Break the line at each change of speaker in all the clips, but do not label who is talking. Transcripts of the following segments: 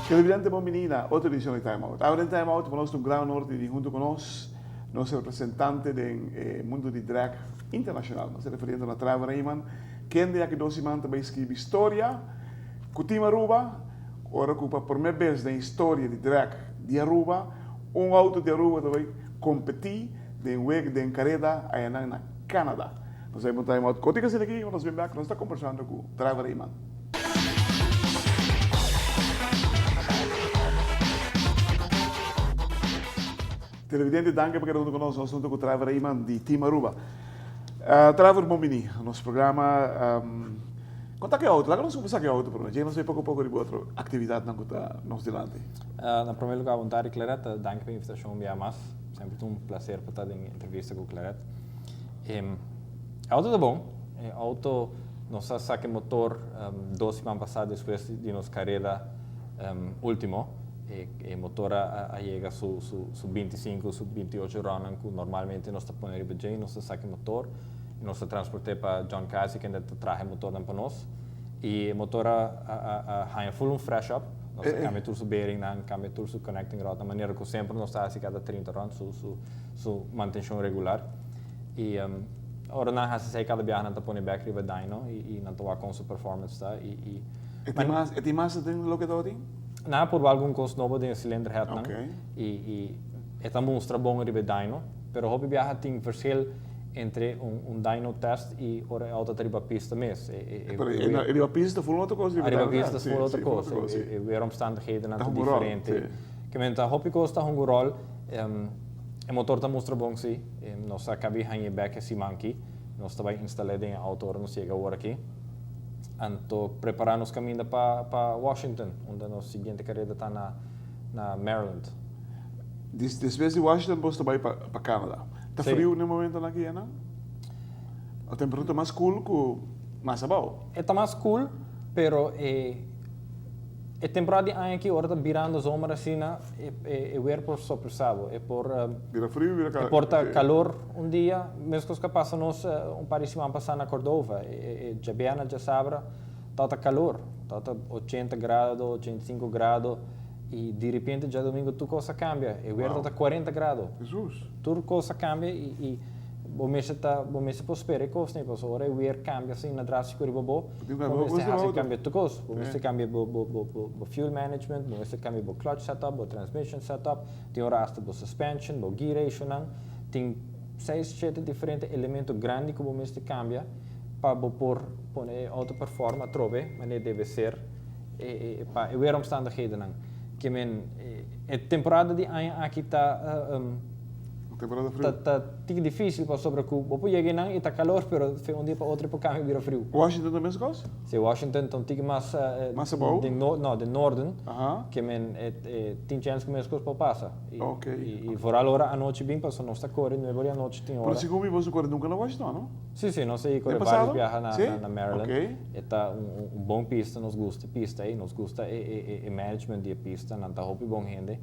Televidente, bom menina, outra edição de Time Out. Agora em Time Out, vamos no Grão Norte e junto conosco, nosso representante do mundo de drag internacional. Nós estamos referindo a Trevor Raymond, que é aqui dois anos também escreve história, com Aruba, agora ocupa por minha vez da história de drag de Aruba, auto de Aruba também competir de week de carreira aí na Canadá. Nós vamos Time Out. Contigo assim aqui, nós vamos back, nós estamos conversando com Trevor Raymond. Televidente, danke porque estão conosco. Nós estamos com o Trevor Raymond de Team Aruba. Trevor, bom menino. Nosso programa. Conta que é outro. Lá que nós começamos a outro programa. Já não sei pouco a pouco de outra atividade que nós delante.
Na primeiro lugar, vontade, Clarette. Danke pela invitação, via mais. Sempre um prazer para estar em entrevista com Clarette. Auto é bom. Auto, nós saque motor 2 semanas passadas depois de nossa carreira último. E motor chega su 25, su 28 round, que normalmente nós põe riba J, nós saque motor, e nós transporte para John Casey, que ainda traz motor para nós, e motor a full fresh up, nós cambia tudo su bearing, cambia tudo su connecting rod, da maneira que sempre nós está cada 30 round, su manutenção regular, e ora não há cada viagem não põe back riba dyno, e não toa com su performance tá, e
tem mais de lo que está
na por algum custo novo de cilindro het
okay.
e esta mostra bom ribe dyno, pero hobby viaja tem verschil entre dyno test e ora alta riba pista mes.
Riba pista full outra coisa,
riba pista full outra coisa. E weer omstandigheden natuurlijk diferente. Que menta hobby costa um rol e motor ta mostra bom sim. Nós acabei hang back esse monkey. Nós estava instalado em auto não chega agora aqui. Anto preparar-nos caminho para Washington, onde a nossa seguinte carreira está na Maryland.
Desde de Washington, você vai para Canadá. Está frio no momento aqui, não? A temperatura mais cool que mais abaixo?
Está mais cool, pero a temporada de ano aqui, agora está virando a zomer assim, é weer por sopressado. É por
vira frio, vira calor.
É por calor dia, mesmo que passa nós par de semana passar na Cordova, já bem já sabe, está calor, está 80 graus, 85 graus, e de repente já domingo tudo coisa cambia, é weer está 40 graus.
Jesus.
Tudo coisa cambia e o mês pode esperar que coisa, porque agora é weer cambia assim na drástico de bobo. O mês cambia tudo coisa, o mês cambia o fuel management, o mês cambia o clutch setup, o transmission setup, tem hora hasta o suspension, o gear ratio, tem 6, 7 diferentes elementos grandes que o mês cambia para pôr auto performa trove, mas deve ser para weer omstandigheden que a temporada de ano aqui está
temporada frio.
Tá difícil para sobre que o cheguei não e está calor, mas dia para outro para cá vira frio.
Washington também se gosta?
Se Washington então tem mais de norte, que tem chance que mais coisa para passar. E por agora a noite bem passou não está correndo, não é a noite tem hora.
Por segundo você corre nunca na Washington, não?
Sim, não sei corre vários viajar na Maryland. Está bom pista, nos gusta pista aí, nos gusta e management de pista, não está hobby bom gente.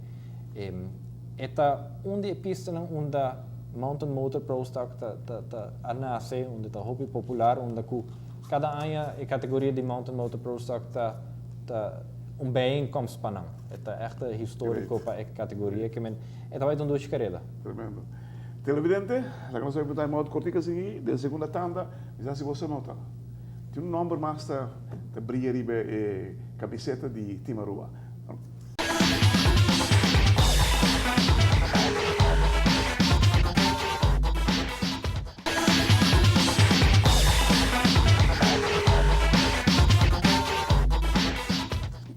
Esta onde pista onde Mountain Motor Pro Stock a nasce, onde está hobby popular, onde cada ano a categoria de Mountain Motor Pro Stock está bijeenkomst para não. É echt histórico para a categoria que vai dar duas carreiras.
Tremendo. Televidente, já que nós vamos botar em modo cortico assim, da segunda tanda, já se você nota, tem número mais de brilha e camiseta de Team Aruba.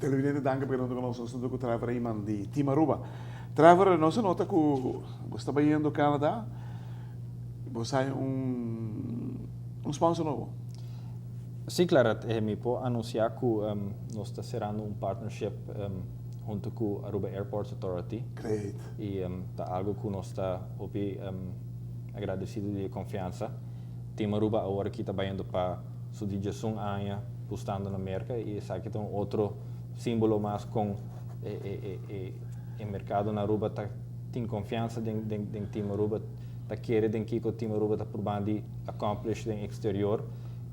Televidente, danke per non conosco, sono con Trevor Raymond di Team Aruba. Trevor, non si nota che você está indo ao Canadá, você é sponsor novo?
Sim, claro, me pode anunciar que nós estamos cerrando partnership junto com a Aruba Airports Authority.
Great.
E é algo que nós estamos agradecidos de confiança. Team Aruba agora aqui está indo para sua direção ano buscando na América e sabe que tem outro símbolo mais com o mercado na Aruba tem confiança em time Aruba, quer que o time Aruba está probando accomplish no exterior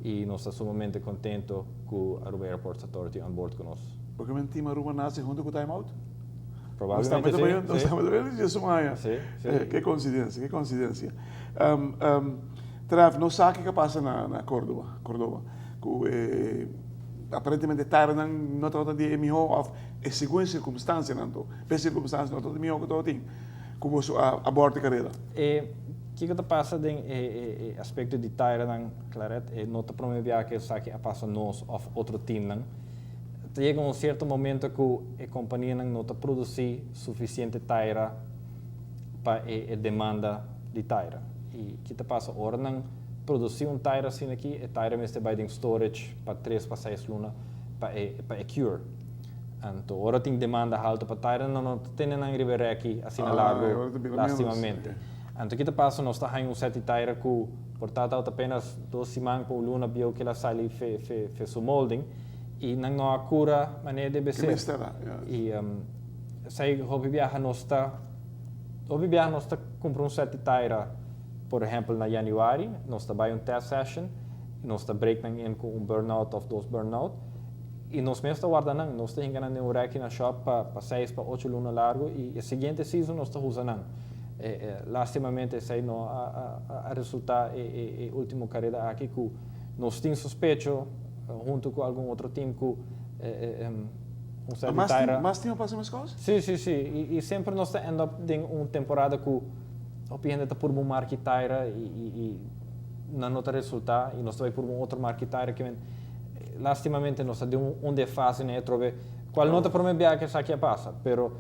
e nós estamos sumamente contentos com a Aruba Airports Authority on board conosco.
Porque o time Aruba nasce junto com o Time Out?
Provavelmente
Nós estamos trabalhando nisso amanhã.
Sim.
Que coincidência. Trav, não sabe o que passa na Córdoba. Aparentemente Tyra não está de melhor em segundo circunstância, não por circunstância não está de melhor que todo tem. Como a bordo de carreira.
O que está passando em aspecto de Tyra, claro, não está promovendo que sabe que passa nós ou outro time. Chega certo momento que a companhia não está produzindo suficiente Tyra para a demanda de Tyra. E o que está passando agora não produzir Tyra assim aqui, a Tyra mesmo vai em storage para 3 para 6 lunas para a cure. Então, agora tem demanda alta para Tyra, não tem nem ribeira aqui assim largo lastimamente. Então, o que está passando, nós estamos em set de Tyra que portanto apenas 2 semanas por luna bio que ela sai fez o molding e não há cura maneira de ser. E sai hobby viaja nós está comprar set de Tyra, por exemplo, na januário, nós está vai test session, nós está breakando com burnout of 2 burnout e nós mesmo está guardando, nós está enganando um rack na shop para 6 para 8 lunas largo e a seguinte season nós está usando. Lastimamente sei não a resultar a última carreira aqui que nós temos suspeito junto com algum outro time que
mas tem para as coisas?
Sim. E sempre nós end up em uma temporada que o cliente está por uma marca Tyra e não está resultar e nós vai por um outro marca Tyra que lastimamente nós de um defase né trove qual não está prometendo que sabe que passa, pero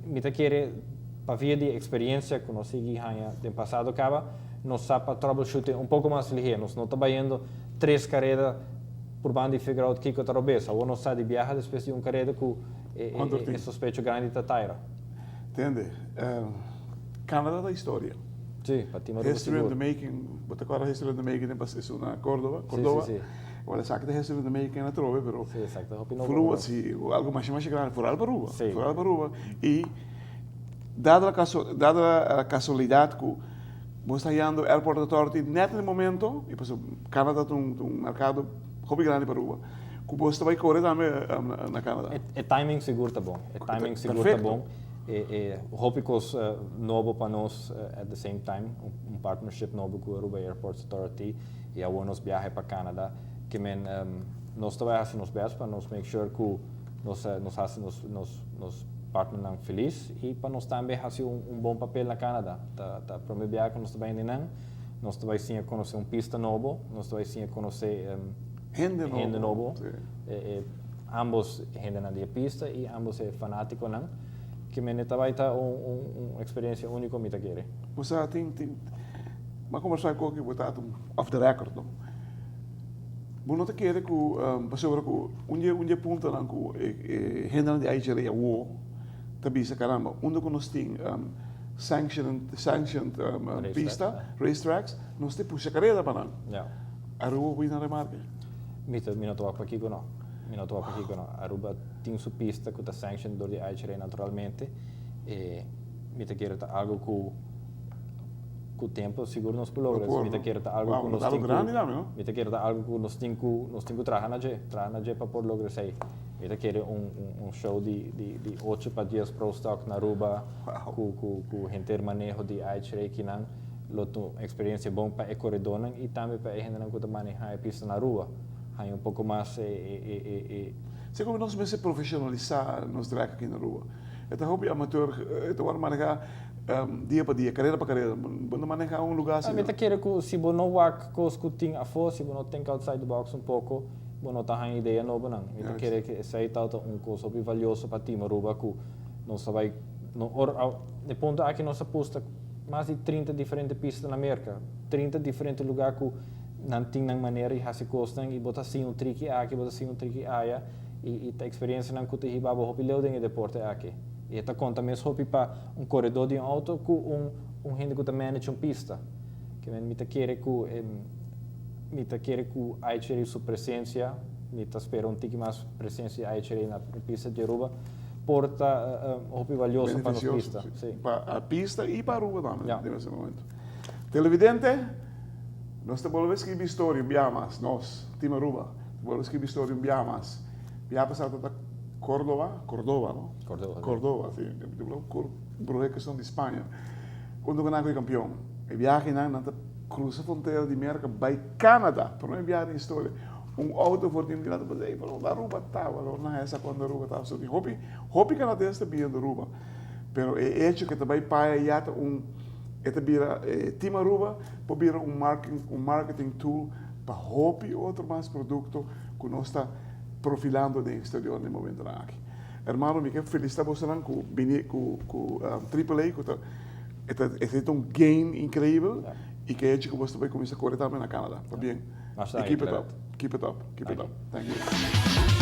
me te quer para via de experiência que nós segui no passado acaba nós sabe troubleshooting um pouco mais ligeiro, nós não está indo 3 carreiras por banda e figura out que outra vez, ou não sai de viajar depois de carreira que é suspeito grande da Tyra.
Entende? Canadá da história.
Sim, para ti
History of the making, botar agora History of the making em isso na Córdoba.
Sim.
Olha, sabe que History of the making na trove, pero
sim, exacto.
Flua assim, algo mais grande, por Albaruba, e dada a casualidade que você está indo ao Airport Authority neto no momento, e depois Canadá tem mercado hobby grande para Aruba. Que você vai correr também na Canadá.
O timing seguro está bom. O timing seguro está bom. Hope que os novo para nós at the same time, partnership novo com a Aruba Airports Authority e a nós viaje para Canadá, que nós também fazemos best para nós make sure que nos partners felizes e para nós também fazer bom papel na Canadá. Tá promovendo que nós também nós também sim conhecer pista novo, nós também sim conhecer gente novo. Ambos gente na pista e ambos é fanático não. Que me vai ter uma experiência única me querer.
Você tem uma conversa com que botar off the record não. Bom não te quer que passou agora que um dia ponto não que gente de IGR o tabisa caramba onde que nós tem sanctioned pista racetracks nós tem puxa carreira para não. Aruba vai na remarca.
Me não estou aqui com não. Aruba tem sua pista que está sanctioned por IHRA naturalmente e me te quero algo com o tempo seguro nos logros me te quero algo que nós me te quero algo que nós tenho trabalhar na J para por lograr sei me te quero show de 8 para 10 pro stock na Aruba com gente manejo de IHRA que não loto experiência bom para corredor e também para gente não que manejar a pista na Aruba há pouco mais
se como nós vamos profissionalizar nos drag aqui na rua então hobby amateur então vamos manejar dia para dia carreira para carreira vamos manejar lugar assim
me quer que se você não work com os que tem a força se você não tem outside the box pouco você não tem ideia nova não me quer que sei tanto coisa bem valioso para ti Aruba que não vai de ponto aqui nós aposta mais de 30 diferentes pistas na América 30 diferentes lugares que não tem maneira de se costam e botar assim trick aqui botar assim trick aí e a experiência não que o hobby leu dentro do deporte aqui e esta conta mesmo hobby para corredor de auto com gente que manage pista que me quer que a sua presença nita espera un tiki más presencia aí na pista de Aruba, porta hopi valioso para a pista.
Sí. Para a pista e para Aruba também,
Yeah.
nesse momento. Televidente, nós estamos a escrever história, Biamas, nós, Team Aruba, estamos a escrever história, Biamas. Biamas está a Córdoba, não? Córdoba, sim. Por questão de Espanha. Quando ganhou o campeão, e viagem na cruza a fronteira de América, vai Canadá, para não enviar a história. Auto voor die inderdaad bezig, maar Aruba estava, na essa quando Aruba estava, so hopi canadense também de Aruba, pero é hecho que também para já Team Aruba probeer marketing tool para hopi outro mais produto que nós está profilando no exterior no momento aqui. Hermano, me quero felicitar você com AAA, que é gain incrível e que é hecho que você vai começar a correr também na Canadá, tá bem?
Mas tá
Keep it
aí,
up. Keep it up. Keep it up. Thank you.